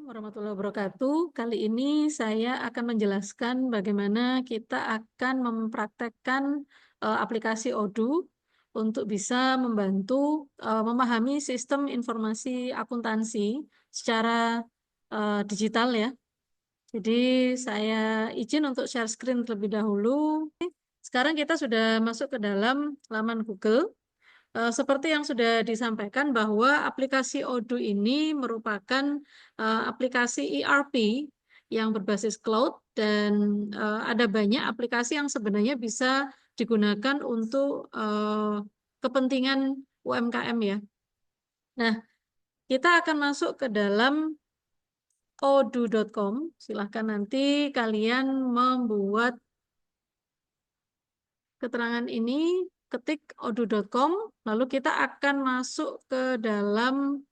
Warahmatullahi wabarakatuh. Kali ini saya akan menjelaskan bagaimana kita akan mempraktekkan aplikasi Odoo untuk bisa membantu memahami sistem informasi akuntansi secara digital ya. Jadi saya izin untuk share screen terlebih dahulu. Sekarang kita sudah masuk ke dalam laman Google. Seperti yang sudah disampaikan bahwa aplikasi Odoo ini merupakan aplikasi ERP yang berbasis cloud dan ada banyak aplikasi yang sebenarnya bisa digunakan untuk kepentingan UMKM ya. Nah, kita akan masuk ke dalam odoo.com. Silahkan nanti kalian membuat keterangan ini, ketik odoo.com, lalu kita akan masuk ke dalam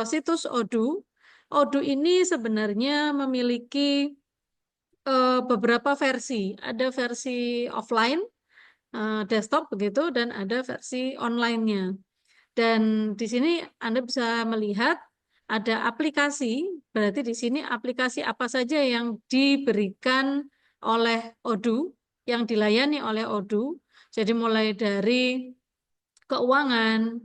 situs Odoo. Odoo ini sebenarnya memiliki beberapa versi. Ada versi offline, desktop begitu, dan ada versi online-nya. Dan di sini Anda bisa melihat ada aplikasi, berarti di sini aplikasi apa saja yang diberikan oleh Odoo, yang dilayani oleh Odoo. Jadi mulai dari keuangan,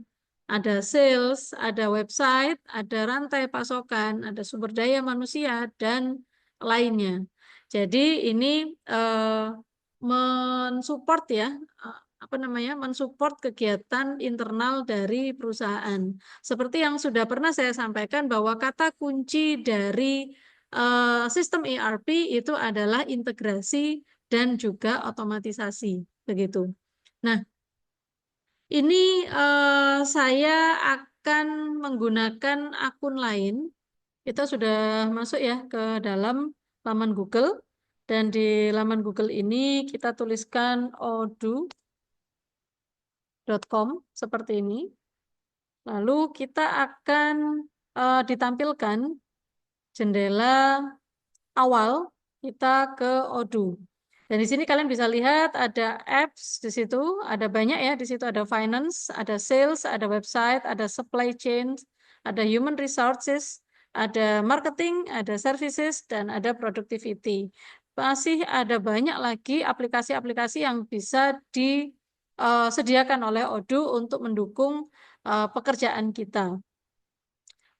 ada sales, ada website, ada rantai pasokan, ada sumber daya manusia, dan lainnya. Jadi ini mensupport ya, mensupport kegiatan internal dari perusahaan. Seperti yang sudah pernah saya sampaikan bahwa kata kunci dari sistem ERP itu adalah integrasi dan juga otomatisasi, begitu. Nah, ini saya akan menggunakan akun lain. Kita sudah masuk ya ke dalam laman Google. Dan di laman Google ini kita tuliskan odoo.com seperti ini. Lalu kita akan ditampilkan jendela awal kita ke Odoo. Dan di sini kalian bisa lihat ada apps di situ, ada banyak ya, di situ ada finance, ada sales, ada website, ada supply chain, ada human resources, ada marketing, ada services, dan ada productivity. Masih ada banyak lagi aplikasi-aplikasi yang bisa disediakan oleh Odoo untuk mendukung pekerjaan kita.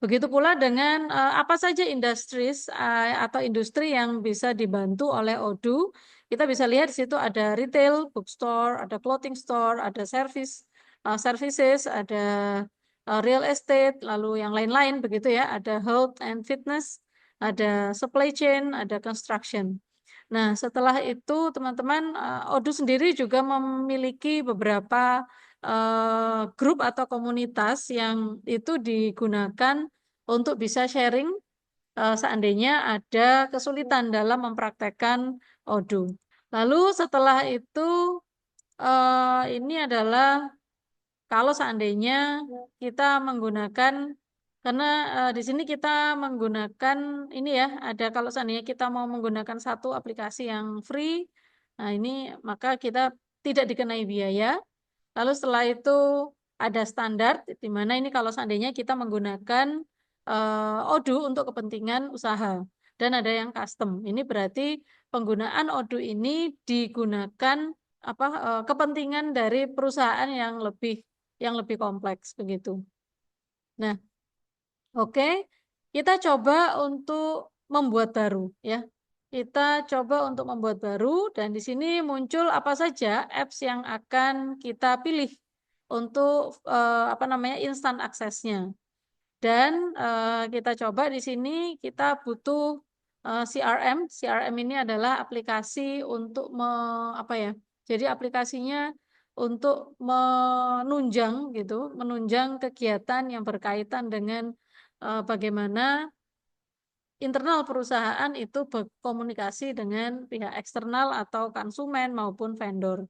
Begitu pula dengan apa saja atau industri yang bisa dibantu oleh Odoo. Kita bisa lihat di situ ada retail, bookstore, ada clothing store, ada services, ada real estate, lalu yang lain-lain begitu ya. Ada health and fitness, ada supply chain, ada construction. Nah, setelah itu teman-teman, Odoo sendiri juga memiliki beberapa grup atau komunitas yang itu digunakan untuk bisa sharing seandainya ada kesulitan dalam mempraktekkan Odoo. Lalu setelah itu ini adalah kalau seandainya kita menggunakan, karena di sini kita menggunakan ini ya, ada kalau seandainya kita mau menggunakan satu aplikasi yang free, nah ini maka kita tidak dikenai biaya. Lalu setelah itu ada standar, di mana ini kalau seandainya kita menggunakan Odoo untuk kepentingan usaha. Dan ada yang custom. Ini berarti penggunaan Odoo ini digunakan kepentingan dari perusahaan yang lebih kompleks begitu. Nah, oke, kita coba untuk membuat baru ya. Kita coba untuk membuat baru dan di sini muncul apa saja apps yang akan kita pilih untuk instant aksesnya. Dan kita coba di sini kita butuh CRM. CRM ini adalah aplikasi untuk Jadi aplikasinya untuk menunjang gitu, menunjang kegiatan yang berkaitan dengan bagaimana internal perusahaan itu berkomunikasi dengan pihak eksternal atau konsumen maupun vendor.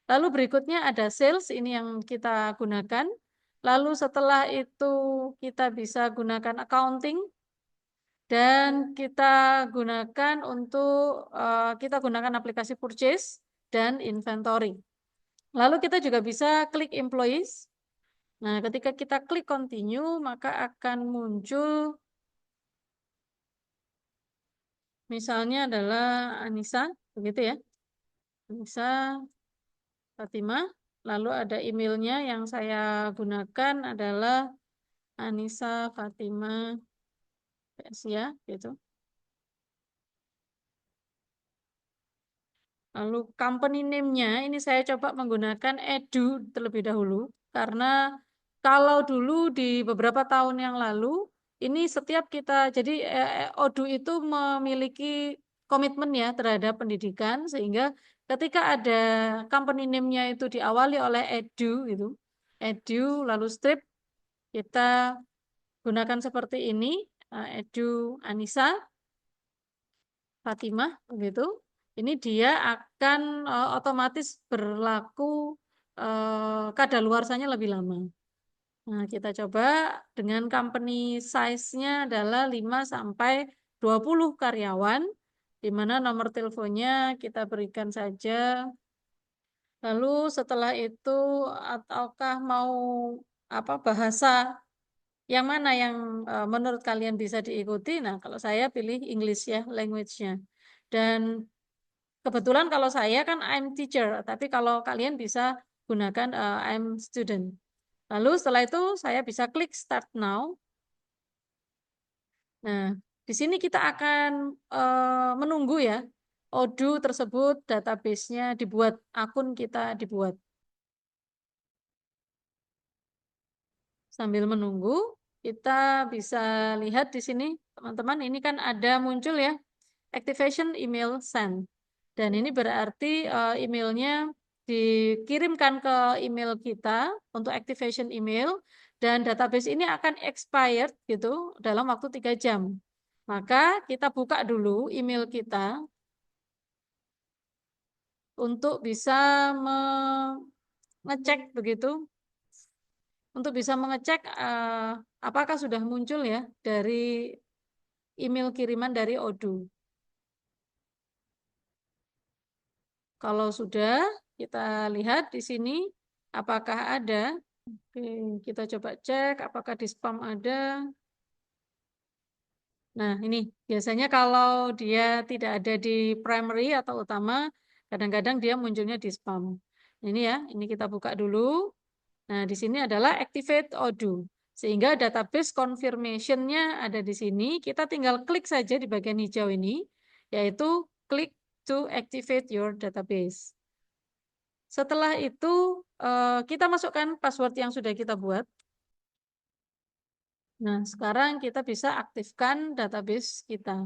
Lalu berikutnya ada sales, ini yang kita gunakan. Lalu setelah itu kita bisa gunakan accounting dan kita gunakan aplikasi purchase dan inventory. Lalu kita juga bisa klik employees. Nah, ketika kita klik continue, maka akan muncul misalnya adalah Anissa, begitu ya. Anissa Fatimah. Lalu ada emailnya yang saya gunakan adalah Anissa Fatimah ya, gitu. Lalu company name-nya ini saya coba menggunakan Edu terlebih dahulu karena kalau dulu di beberapa tahun yang lalu ini setiap kita jadi Odoo itu memiliki komitmen ya terhadap pendidikan sehingga ketika ada company name-nya itu diawali oleh Edu gitu. Edu lalu strip kita gunakan seperti ini Edu Anissa Fatimah begitu. Ini dia akan otomatis berlaku kadaluarsanya lebih lama. Nah, kita coba dengan company size-nya adalah 5 sampai 20 karyawan di mana nomor teleponnya kita berikan saja. Lalu setelah itu ataukah mau apa bahasa yang mana yang menurut kalian bisa diikuti? Nah, kalau saya pilih English ya, language-nya. Dan kebetulan kalau saya kan I'm teacher, tapi kalau kalian bisa gunakan I'm student. Lalu setelah itu saya bisa klik Start Now. Nah, di sini kita akan menunggu ya, Odoo tersebut database-nya dibuat, akun kita dibuat. Sambil menunggu, kita bisa lihat di sini, teman-teman, ini kan ada muncul ya, activation email send. Dan ini berarti emailnya dikirimkan ke email kita untuk activation email dan database ini akan expired gitu dalam waktu 3 jam. Maka kita buka dulu email kita untuk bisa mengecek begitu, untuk bisa mengecek apakah sudah muncul ya dari email kiriman dari Odoo. Kalau sudah, kita lihat di sini apakah ada. Oke, kita coba cek apakah di spam ada. Nah, ini biasanya kalau dia tidak ada di primary atau utama, kadang-kadang dia munculnya di spam. Ini ya, ini kita buka dulu. Nah, di sini adalah activate Odoo. Sehingga database confirmation-nya ada di sini. Kita tinggal klik saja di bagian hijau ini, yaitu klik to activate your database. Setelah itu kita masukkan password yang sudah kita buat. Nah, sekarang kita bisa aktifkan database kita.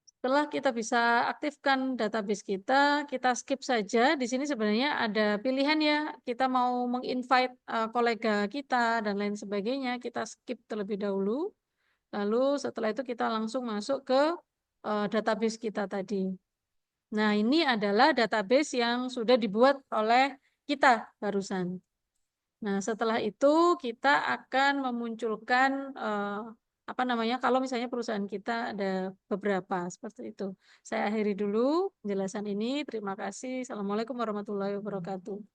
Setelah kita bisa aktifkan database kita skip saja. Di sini sebenarnya ada pilihan ya, kita mau menginvite kolega kita dan lain sebagainya, kita skip terlebih dahulu. Lalu setelah itu kita langsung masuk ke database kita tadi. Nah, ini adalah database yang sudah dibuat oleh kita barusan. Nah, setelah itu kita akan memunculkan apa namanya? Kalau misalnya perusahaan kita ada beberapa seperti itu. Saya akhiri dulu penjelasan ini. Terima kasih. Assalamualaikum warahmatullahi wabarakatuh.